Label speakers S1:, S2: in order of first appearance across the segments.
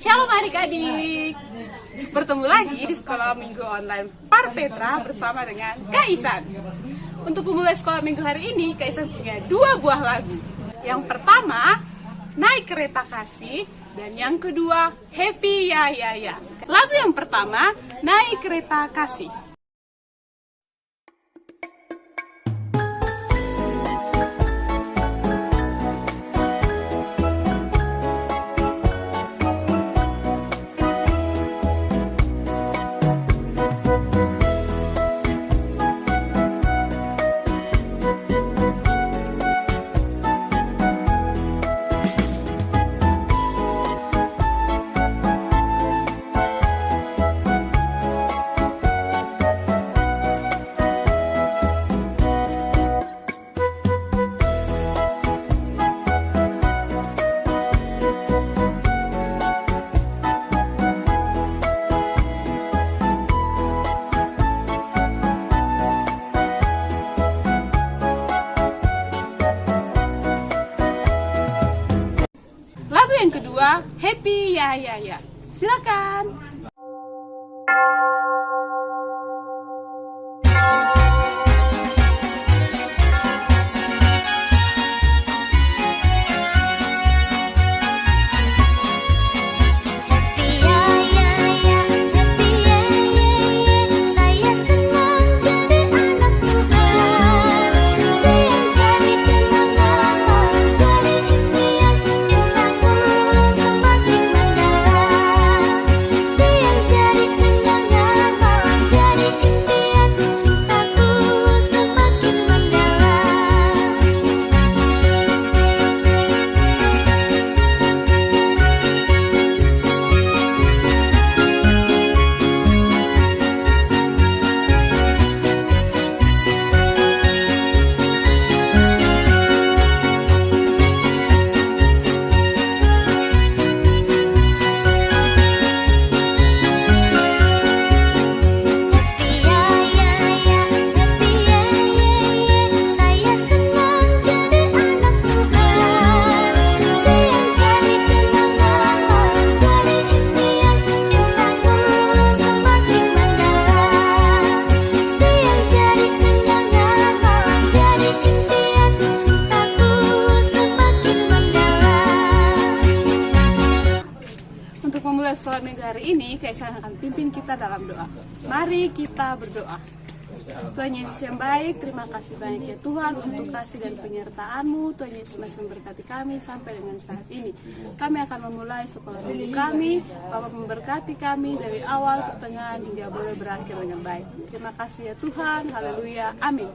S1: Shalom adik-adik, bertemu lagi di sekolah minggu online Parpetra bersama dengan Kak Isan. Untuk memulai sekolah minggu hari ini, Kak Isan punya 2 buah lagu. Yang pertama, Naik Kereta Kasih, dan yang kedua, Happy Ya Ya Ya. Lagu yang pertama, Naik Kereta Kasih. Lagu yang kedua, Happy Ya Ya Ya. Silakan. Untuk memulai sekolah minggu hari ini, Kak Isan akan pimpin kita dalam doa. Mari kita berdoa. Tuhan Yesus yang baik, terima kasih banyak ya Tuhan untuk kasih dan penyertaan-Mu. Tuhan Yesus masih memberkati kami sampai dengan saat ini. Kami akan memulai sekolah minggu kami. Bapak memberkati kami dari awal, pertengahan, hingga boleh berakhir dengan baik. Terima kasih ya Tuhan, haleluya, amin.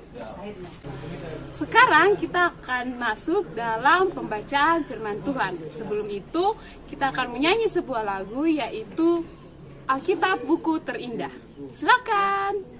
S1: Sekarang kita akan masuk dalam pembacaan firman Tuhan. Sebelum itu, kita akan menyanyi sebuah lagu, yaitu Alkitab Buku Terindah. Silakan.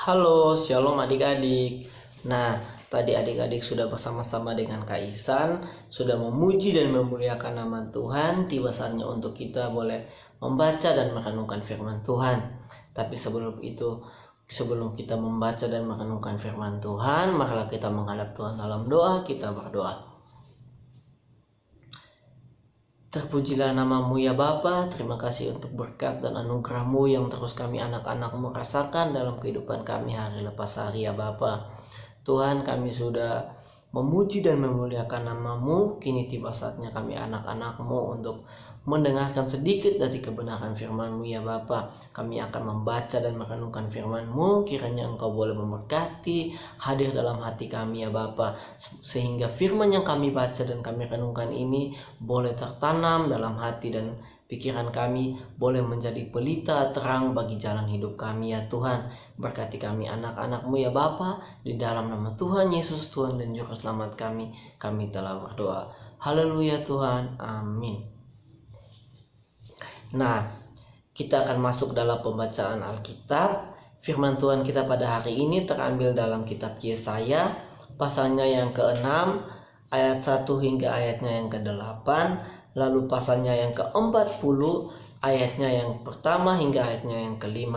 S2: Halo, shalom adik-adik. Nah, tadi adik-adik sudah bersama-sama dengan Kak Isan, sudah memuji dan memuliakan nama Tuhan. Tiba saatnya untuk kita boleh membaca dan merenungkan firman Tuhan. Tapi sebelum itu, sebelum kita membaca dan merenungkan firman Tuhan, marilah kita menghadap Tuhan dalam doa. Kita berdoa. Terpujilah namamu ya Bapa. Terima kasih untuk berkat dan anugerahmu yang terus kami anak-anakmu rasakan dalam kehidupan kami hari lepas hari ya Bapa. Tuhan, kami sudah memuji dan memuliakan namamu. Kini tiba saatnya kami anak-anakmu untuk mendengarkan sedikit dari kebenaran firman-Mu ya Bapa. Kami akan membaca dan merenungkan firman-Mu. Kiranya Engkau boleh memberkati, hadir dalam hati kami ya Bapa, sehingga firman yang kami baca dan kami renungkan ini boleh tertanam dalam hati dan pikiran kami, boleh menjadi pelita terang bagi jalan hidup kami ya Tuhan. Berkati kami anak-anak-Mu ya Bapa, di dalam nama Tuhan Yesus, Tuhan dan Juru Selamat kami telah berdoa. Haleluya Tuhan, amin. Nah, kita akan masuk dalam pembacaan Alkitab. Firman Tuhan kita pada hari ini terambil dalam kitab Yesaya, pasalnya yang ke-6, ayat 1 hingga ayatnya yang ke-8, lalu pasalnya yang ke-40, ayatnya yang pertama hingga ayatnya yang ke-5.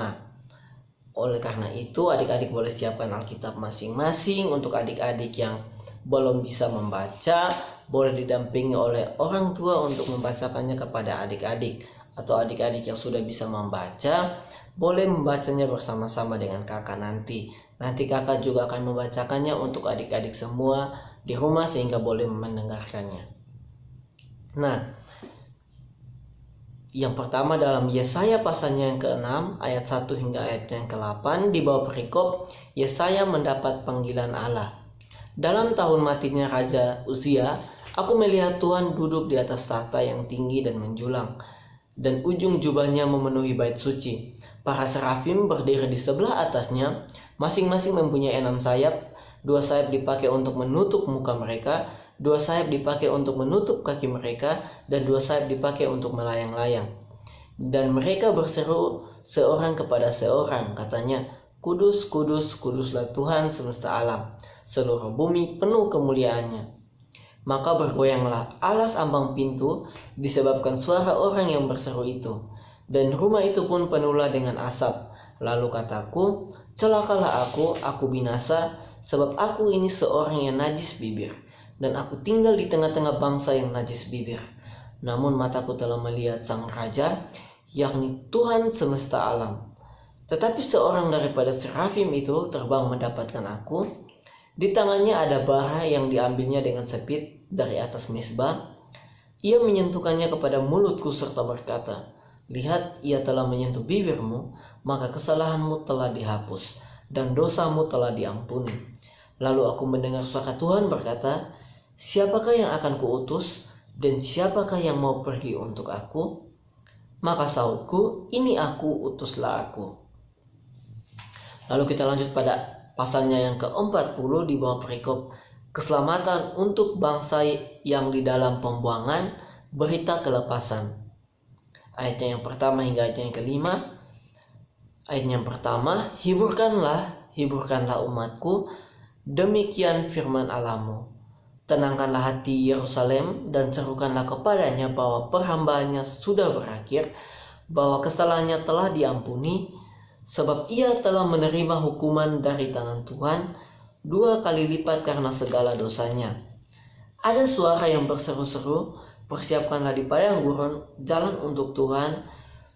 S2: Oleh karena itu, adik-adik boleh siapkan Alkitab masing-masing. Untuk adik-adik yang belum bisa membaca, boleh didampingi oleh orang tua untuk membacakannya kepada adik-adik. Atau adik-adik yang sudah bisa membaca, boleh membacanya bersama-sama dengan kakak nanti. Nanti kakak juga akan membacakannya untuk adik-adik semua di rumah sehingga boleh mendengarkannya. Nah, yang pertama dalam Yesaya pasalnya yang ke-6 ayat 1 hingga ayat yang ke-8, di bawah perikop Yesaya mendapat panggilan Allah. Dalam tahun matinya Raja Uzia, aku melihat Tuhan duduk di atas tahta yang tinggi dan menjulang, dan ujung jubahnya memenuhi bait suci. Para serafim berdiri di sebelah atasnya, masing-masing mempunyai 6 sayap. 2 sayap dipakai untuk menutup muka mereka, 2 sayap dipakai untuk menutup kaki mereka, dan 2 sayap dipakai untuk melayang-layang. Dan mereka berseru seorang kepada seorang, katanya, Kudus, kudus, kuduslah Tuhan semesta alam. Seluruh bumi penuh kemuliaannya. Maka bergoyanglah alas ambang pintu disebabkan suara orang yang berseru itu. Dan rumah itu pun penuhlah dengan asap. Lalu kataku, celakalah aku binasa, sebab aku ini seorang yang najis bibir. Dan aku tinggal di tengah-tengah bangsa yang najis bibir. Namun mataku telah melihat sang raja, yakni Tuhan semesta alam. Tetapi seorang daripada serafim itu terbang mendapatkan aku. Di tangannya ada bara yang diambilnya dengan sepit dari atas mezbah. Ia menyentuhkannya kepada mulutku serta berkata, Lihat, ia telah menyentuh bibirmu, maka kesalahanmu telah dihapus, dan dosamu telah diampuni. Lalu aku mendengar suara Tuhan berkata, Siapakah yang akan kuutus, dan siapakah yang mau pergi untuk aku? Maka sahutku, ini aku, utuslah aku. Lalu kita lanjut pada pasalnya yang ke-40 di bawah perikop keselamatan untuk bangsa yang di dalam pembuangan, berita kelepasan. Ayatnya yang pertama hingga ayatnya yang ke-5. Ayatnya yang pertama, hiburkanlah umatku, demikian firman Allahmu. Tenangkanlah hati Yerusalem dan serukanlah kepadanya bahwa perhambaannya sudah berakhir, bahwa kesalahannya telah diampuni, sebab ia telah menerima hukuman dari tangan Tuhan 2 kali lipat karena segala dosanya. Ada suara yang berseru-seru, persiapkanlah di padang gurun jalan untuk Tuhan,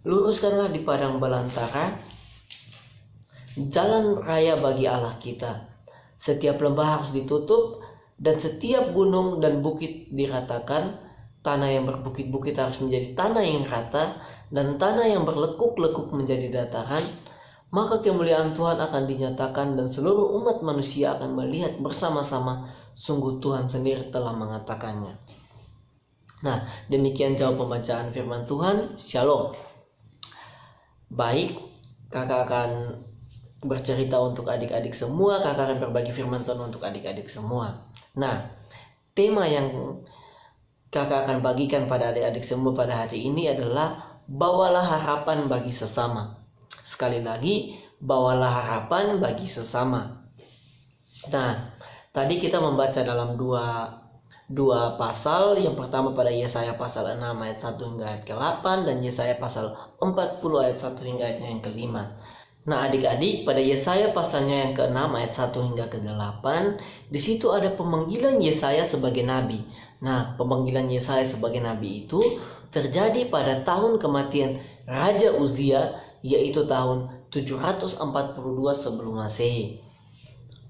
S2: luruskanlah di padang belantara jalan raya bagi Allah kita. Setiap lembah harus ditutup dan setiap gunung dan bukit diratakan. Tanah yang berbukit-bukit harus menjadi tanah yang rata, dan tanah yang berlekuk-lekuk menjadi dataran. Maka kemuliaan Tuhan akan dinyatakan dan seluruh umat manusia akan melihat bersama-sama. Sungguh Tuhan sendiri telah mengatakannya. Nah, demikian jauh pembacaan firman Tuhan. Shalom. Baik, kakak akan bercerita untuk adik-adik semua. Kakak akan berbagi firman Tuhan untuk adik-adik semua. Nah, tema yang kakak akan bagikan pada adik-adik semua pada hari ini adalah bawalah harapan bagi sesama. Sekali lagi, bawalah harapan bagi sesama. Nah, tadi kita membaca dalam dua pasal. Yang pertama pada Yesaya pasal 6 ayat 1 hingga ayat ke-8, dan Yesaya pasal 40 ayat 1 hingga ayatnya yang ke-5. Nah adik-adik, pada Yesaya pasalnya yang ke-6 ayat 1 hingga ke-8, di situ ada pemanggilan Yesaya sebagai nabi. Nah, pemanggilan Yesaya sebagai nabi itu terjadi pada tahun kematian Raja Uzia, yaitu tahun 742 sebelum Masehi.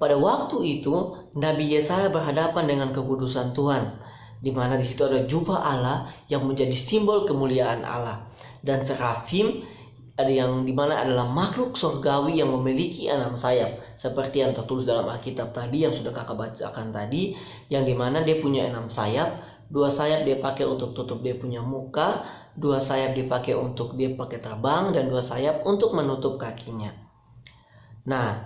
S2: Pada waktu itu, Nabi Yesaya berhadapan dengan kekudusan Tuhan, di mana di situ ada jubah Allah yang menjadi simbol kemuliaan Allah, dan serafim ada yang dimana adalah makhluk surgawi yang memiliki 6 sayap, seperti yang tertulis dalam Alkitab tadi yang sudah kakak bacakan tadi, yang dimana dia punya 6 sayap. 2 sayap dia pakai untuk tutup dia punya muka, 2 sayap dipakai untuk dia pakai terbang, dan 2 sayap untuk menutup kakinya. Nah,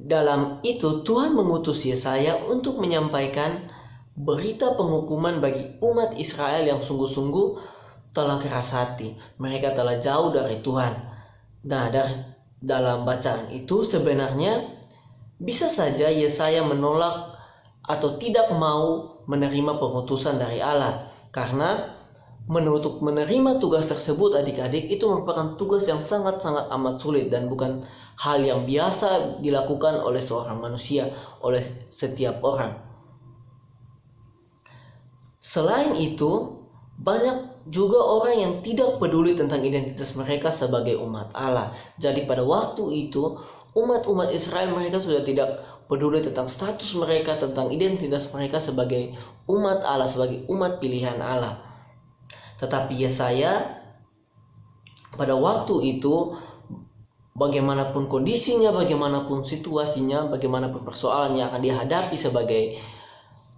S2: dalam itu Tuhan mengutus Yesaya untuk menyampaikan berita penghukuman bagi umat Israel yang sungguh-sungguh telah keras hati. Mereka telah jauh dari Tuhan. Nah, dalam bacaan itu sebenarnya bisa saja Yesaya menolak atau tidak mau menerima pengutusan dari Allah, karena untuk menerima tugas tersebut adik-adik itu merupakan tugas yang sangat-sangat amat sulit dan bukan hal yang biasa dilakukan oleh seorang manusia, oleh setiap orang. Selain itu, banyak juga orang yang tidak peduli tentang identitas mereka sebagai umat Allah. Jadi pada waktu itu umat-umat Israel mereka sudah tidak peduli tentang status mereka, tentang identitas mereka sebagai umat Allah, sebagai umat pilihan Allah. Tetapi Yesaya pada waktu itu, bagaimanapun kondisinya, bagaimanapun situasinya, bagaimanapun persoalannya akan dihadapi sebagai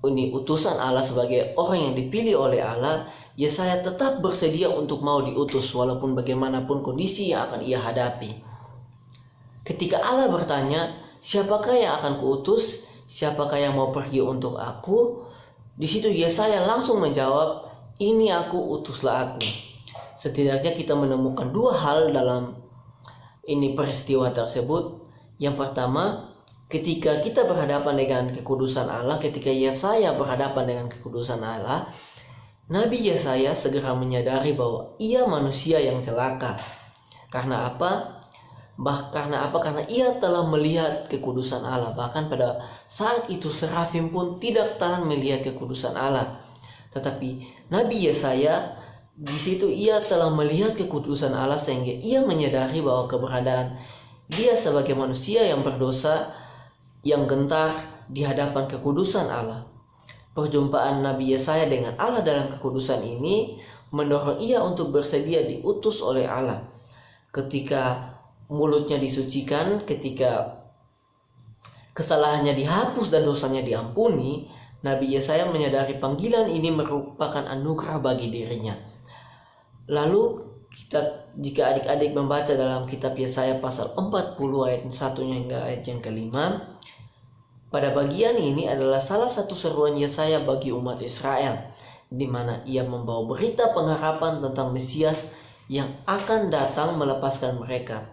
S2: utusan Allah, sebagai orang yang dipilih oleh Allah, Yesaya tetap bersedia untuk mau diutus walaupun bagaimanapun kondisi yang akan ia hadapi. Ketika Allah bertanya, siapakah yang akan kuutus? Siapakah yang mau pergi untuk aku? Di situ Yesaya langsung menjawab, ini aku, utuslah aku. Setidaknya kita menemukan 2 hal dalam ini peristiwa tersebut. Yang pertama, ketika kita berhadapan dengan kekudusan Allah, ketika Yesaya berhadapan dengan kekudusan Allah, Nabi Yesaya segera menyadari bahwa ia manusia yang celaka. Karena apa? Karena ia telah melihat kekudusan Allah. Bahkan pada saat itu serafim pun tidak tahan melihat kekudusan Allah. Tetapi Nabi Yesaya di situ ia telah melihat kekudusan Allah sehingga ia menyadari bahwa keberadaan dia sebagai manusia yang berdosa, yang gentar di hadapan kekudusan Allah. Perjumpaan Nabi Yesaya dengan Allah dalam kekudusan ini mendorong ia untuk bersedia diutus oleh Allah. Ketika mulutnya disucikan, ketika kesalahannya dihapus dan dosanya diampuni, Nabi Yesaya menyadari panggilan ini merupakan anugerah bagi dirinya. Lalu jika adik-adik membaca dalam kitab Yesaya pasal 40 ayat 1 hingga ayat yang kelima, pada bagian ini adalah salah satu seruan Yesaya bagi umat Israel, di mana ia membawa berita pengharapan tentang Mesias yang akan datang melepaskan mereka.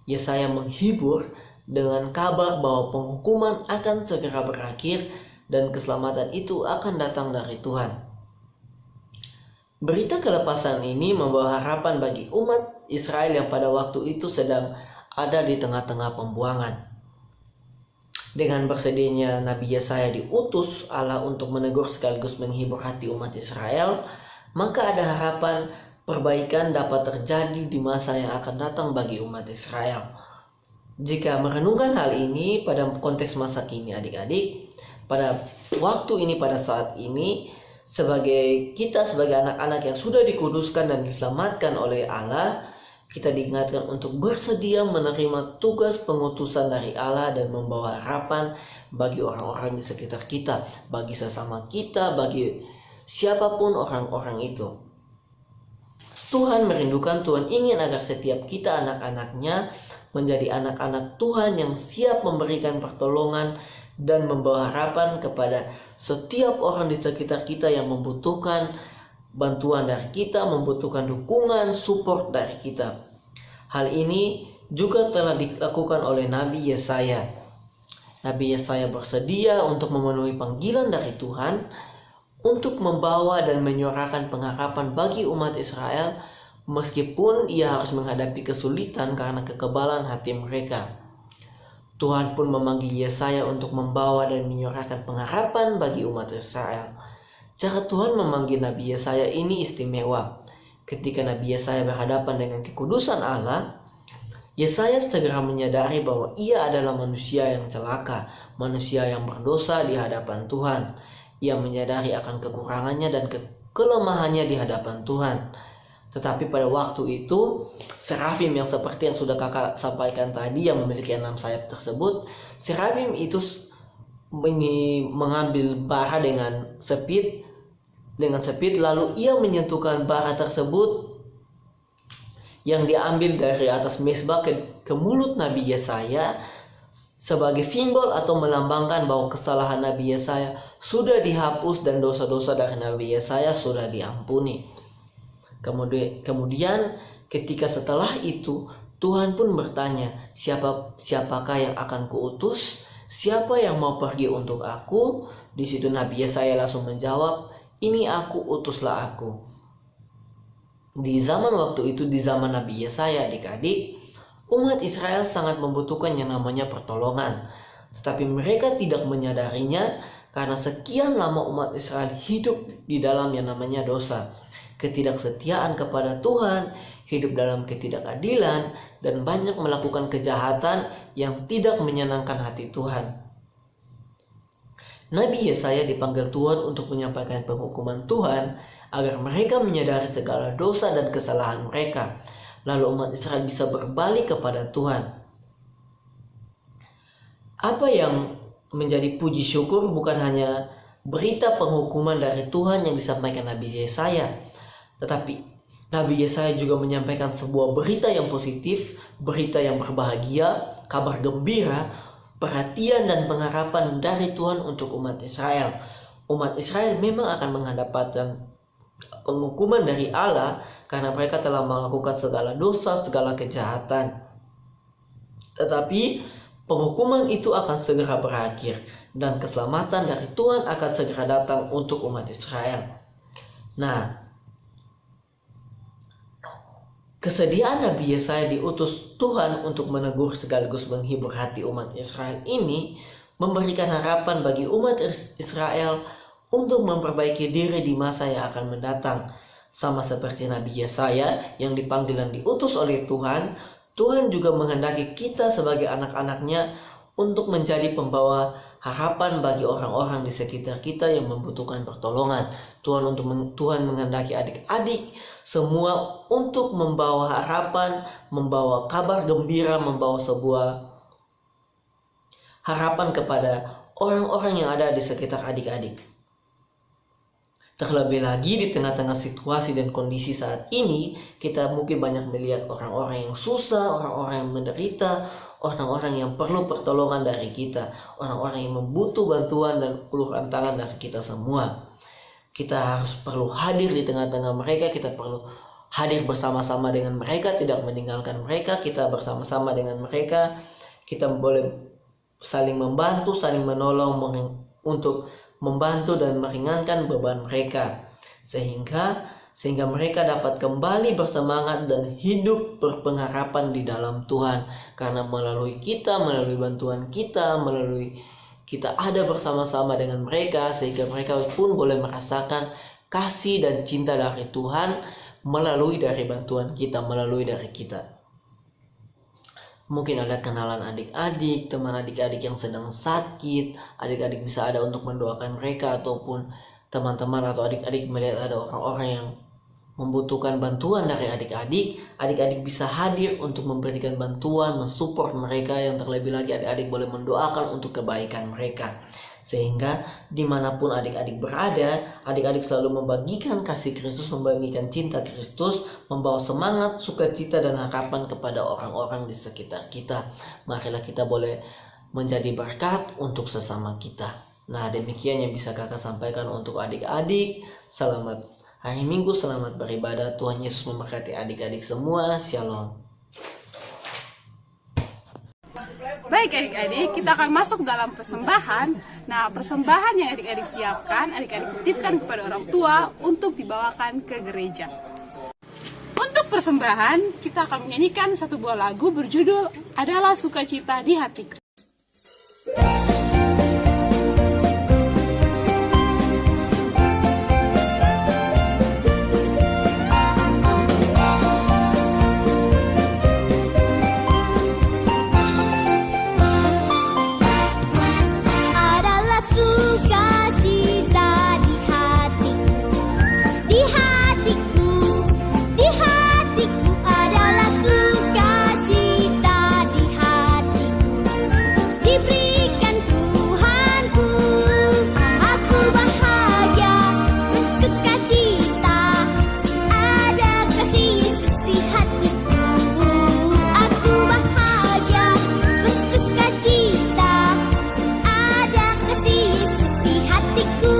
S2: Yesaya menghibur dengan kabar bahwa penghukuman akan segera berakhir dan keselamatan itu akan datang dari Tuhan. Berita kelepasan ini membawa harapan bagi umat Israel yang pada waktu itu sedang ada di tengah-tengah pembuangan. Dengan bersedianya Nabi Yesaya diutus Allah untuk menegur sekaligus menghibur hati umat Israel, maka ada harapan perbaikan dapat terjadi di masa yang akan datang bagi umat Israel. Jika merenungkan hal ini pada konteks masa kini adik-adik, pada waktu ini, pada saat ini, sebagai anak-anak yang sudah dikuduskan dan diselamatkan oleh Allah, kita diingatkan untuk bersedia menerima tugas pengutusan dari Allah dan membawa harapan bagi orang-orang di sekitar kita, bagi sesama kita, bagi siapapun orang-orang itu. Tuhan merindukan, Tuhan ingin agar setiap kita anak-anaknya menjadi anak-anak Tuhan yang siap memberikan pertolongan dan membawa harapan kepada setiap orang di sekitar kita yang membutuhkan bantuan dari kita, membutuhkan dukungan, support dari kita. Hal ini juga telah dilakukan oleh Nabi Yesaya. Nabi Yesaya bersedia untuk memenuhi panggilan dari Tuhan untuk membawa dan menyuarakan pengharapan bagi umat Israel meskipun ia harus menghadapi kesulitan karena kekebalan hati mereka. Tuhan pun memanggil Yesaya untuk membawa dan menyuarakan pengharapan bagi umat Israel. Cara Tuhan memanggil Nabi Yesaya ini istimewa. Ketika Nabi Yesaya berhadapan dengan kekudusan Allah, Yesaya segera menyadari bahwa ia adalah manusia yang celaka, manusia yang berdosa di hadapan Tuhan. Ia menyadari akan kekurangannya dan kelemahannya di hadapan Tuhan. Tetapi pada waktu itu, serafim yang seperti yang sudah kakak sampaikan tadi, yang memiliki 6 sayap tersebut, serafim itu mengambil bara dengan sepit, lalu ia menyentuhkan bara tersebut yang diambil dari atas mezbah ke mulut Nabi Yesaya, sebagai simbol atau melambangkan bahwa kesalahan Nabi Yesaya sudah dihapus dan dosa-dosa dari Nabi Yesaya sudah diampuni. Kemudian ketika setelah itu Tuhan pun bertanya, siapakah yang akan kuutus? Siapa yang mau pergi untuk aku? Di situ Nabi Yesaya langsung menjawab, ini aku, utuslah aku. Di zaman waktu itu, di zaman Nabi Yesaya, adik-adik, umat Israel sangat membutuhkan yang namanya pertolongan. Tetapi mereka tidak menyadarinya karena sekian lama umat Israel hidup di dalam yang namanya dosa. Ketidaksetiaan kepada Tuhan, hidup dalam ketidakadilan, dan banyak melakukan kejahatan yang tidak menyenangkan hati Tuhan. Nabi Yesaya dipanggil Tuhan untuk menyampaikan penghukuman Tuhan agar mereka menyadari segala dosa dan kesalahan mereka. Lalu umat Israel bisa berbalik kepada Tuhan. Apa yang menjadi puji syukur bukan hanya berita penghukuman dari Tuhan yang disampaikan Nabi Yesaya, tetapi Nabi Yesaya juga menyampaikan sebuah berita yang positif, berita yang berbahagia, kabar gembira, perhatian dan pengharapan dari Tuhan untuk umat Israel. Umat Israel memang akan mendapatkan penghukuman dari Allah karena mereka telah melakukan segala dosa, segala kejahatan. Tetapi penghukuman itu akan segera berakhir dan keselamatan dari Tuhan akan segera datang untuk umat Israel. Nah, kesediaan Nabi Yesaya diutus Tuhan untuk menegur sekaligus menghibur hati umat Israel ini memberikan harapan bagi umat Israel untuk memperbaiki diri di masa yang akan mendatang. Sama seperti Nabi Yesaya yang dipanggil dan diutus oleh Tuhan, Tuhan juga menghendaki kita sebagai anak-anaknya untuk menjadi pembawa harapan bagi orang-orang di sekitar kita yang membutuhkan pertolongan. Tuhan menghendaki adik-adik semua untuk membawa harapan, membawa kabar gembira, membawa sebuah harapan kepada orang-orang yang ada di sekitar adik-adik. Terlebih lagi di tengah-tengah situasi dan kondisi saat ini, kita mungkin banyak melihat orang-orang yang susah, orang-orang yang menderita, orang-orang yang perlu pertolongan dari kita, orang-orang yang membutuh bantuan dan uluran tangan dari kita semua. Kita harus perlu hadir di tengah-tengah mereka, kita perlu hadir bersama-sama dengan mereka, tidak meninggalkan mereka, kita bersama-sama dengan mereka, kita boleh saling membantu, saling menolong untuk membantu dan meringankan beban mereka sehingga mereka dapat kembali bersemangat dan hidup berpengharapan di dalam Tuhan, karena melalui bantuan kita, melalui kita ada bersama-sama dengan mereka, sehingga mereka pun boleh merasakan kasih dan cinta dari Tuhan melalui dari bantuan kita, melalui dari kita. Mungkin ada kenalan adik-adik, teman adik-adik yang sedang sakit, adik-adik bisa ada untuk mendoakan mereka, ataupun teman-teman atau adik-adik melihat ada orang-orang yang membutuhkan bantuan dari adik-adik, adik-adik bisa hadir untuk memberikan bantuan, mensupport mereka, yang terlebih lagi adik-adik boleh mendoakan untuk kebaikan mereka. Sehingga dimanapun adik-adik berada, adik-adik selalu membagikan kasih Kristus, membagikan cinta Kristus, membawa semangat, sukacita dan harapan kepada orang-orang di sekitar kita. Marilah kita boleh menjadi berkat untuk sesama kita. Nah, demikian yang bisa kakak sampaikan untuk adik-adik. Selamat hari Minggu, selamat beribadah. Tuhan Yesus memberkati adik-adik semua. Shalom.
S1: Baik adik-adik, kita akan masuk dalam persembahan. Nah, persembahan yang adik-adik siapkan, adik-adik titipkan kepada orang tua untuk dibawakan ke gereja. Untuk persembahan, kita akan menyanyikan satu buah lagu berjudul Adalah Sukacita di Hatiku.
S3: Adalah sukacita di hatiku, di hatiku, di hatiku. Adalah sukacita di hatiku, diberikan Tuhanku. Aku bahagia bersukacita, ada kasih Yesus di hatiku. Aku bahagia bersukacita, ada kasih Yesus di hatiku.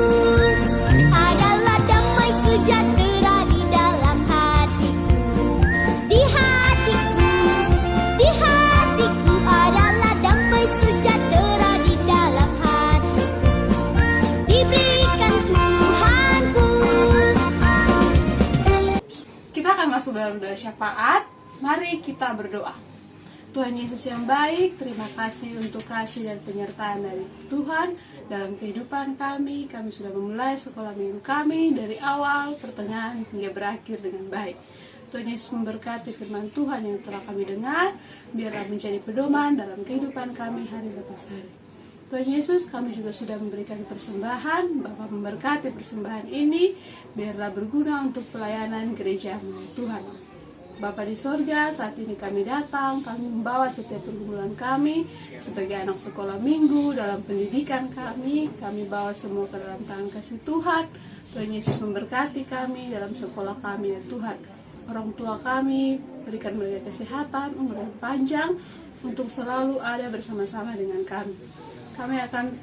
S3: Adalah damai sejahtera di dalam hatiku, di hatiku, di hatiku. Adalah damai sejahtera di dalam hatiku, diberikan Tuhanku.
S1: Kita akan masuk dalam doa syafaat. Mari kita berdoa. Tuhan Yesus yang baik, terima kasih untuk kasih dan penyertaan dari Tuhan dalam kehidupan kami. Kami sudah memulai sekolah minggu kami dari awal, pertengahan, hingga berakhir dengan baik. Tuhan Yesus memberkati firman Tuhan yang telah kami dengar, biarlah menjadi pedoman dalam kehidupan kami hari lepas hari. Tuhan Yesus, kami juga sudah memberikan persembahan. Bapa memberkati persembahan ini, biarlah berguna untuk pelayanan gereja-Mu, Tuhan. Bapa di sorga, saat ini kami datang, kami membawa setiap pergumulan kami sebagai anak sekolah minggu dalam pendidikan kami bawa semua ke dalam tangan kasih Tuhan. Tuhan Yesus memberkati kami dalam sekolah kami, ya Tuhan. Orang tua kami, berikan mereka kesehatan, umur yang panjang, untuk selalu ada bersama-sama dengan kami. Kami akan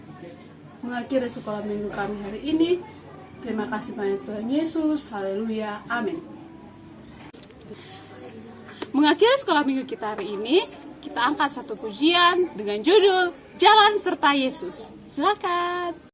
S1: mengakhiri sekolah minggu kami hari ini. Terima kasih banyak Tuhan Yesus, haleluya, amin. Mengakhiri sekolah minggu kita hari ini, kita angkat satu pujian dengan judul Jalan Serta Yesus. Silakan.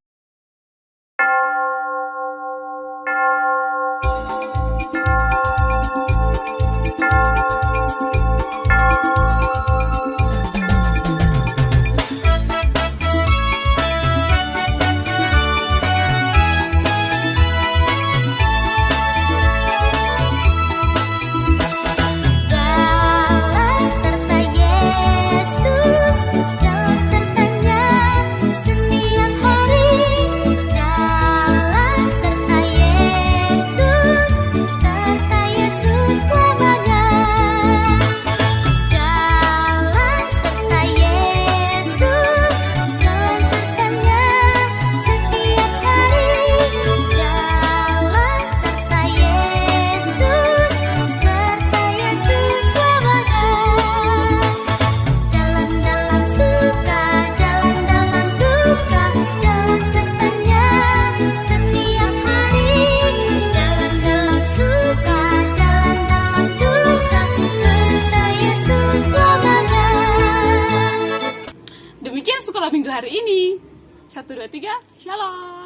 S3: Jalan serta Yesus, jalan sertanya setiap hari. Jalan serta Yesus selamanya. Jalan serta Yesus, jalan sertanya setiap hari. Jalan serta Yesus selamanya. Jalan dalam suka, jalan dalam duka, jalan sertanya setiap hari. Jalan dalam suka, jalan dalam duka, serta Yesus selamanya.
S1: Demikian sekolah minggu hari ini. 1, 2, 3, Shalom.